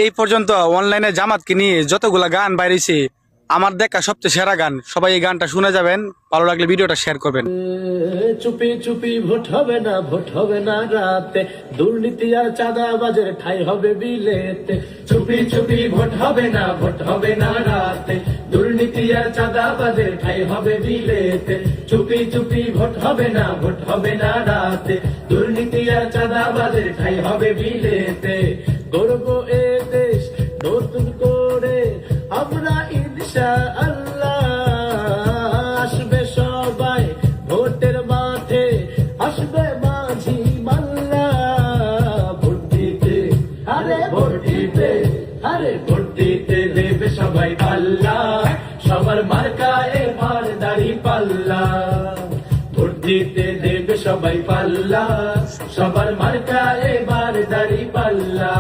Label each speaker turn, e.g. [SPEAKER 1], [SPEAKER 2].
[SPEAKER 1] এই পর্যন্ত অনলাইনে জামাতকে নিয়ে যতগুলা গান বাইরেছে, আমার দেখা সবচেয়ে সেরা গান। সবাই এই গানটা শুনে যাবেন, ভালো লাগলে ভিডিওটা শেয়ার করবেন।
[SPEAKER 2] চুপি চুপি ভোট হবে না, ভোট হবে না রাতে, দুর্নীতি আর চাঁদাবাজের ঠাই হবে বিলেতে। চুপি চুপি ভোট হবে না, ভোট হবে না রাতে, দুর্নীতি আর চাঁদাবাজের ঠাই হবে বিলেতে। চুপি চুপি ভোট হবে না, ভোট হবে না রাতে, দুর্নীতি আর চাঁদাবাজের ঠাই হবে বিলেতে। গর্ব এ দেশ নতুন করে আমরা ইনশাআল্লাহ, আসবে সবাই ভোটের মাঠে, আসবে মাঝি মাল্লা। ভোট দিতে, আরে ভোট দিতে, আরে ভোট দিতে দেবে সবাই পাল্লা, সবার মার্কা এবার দাড়ি পাল্লা। ভোট দিতে দেবে সবাই পাল্লা, সবার মার্কা এবার দাড়ি পাল্লা।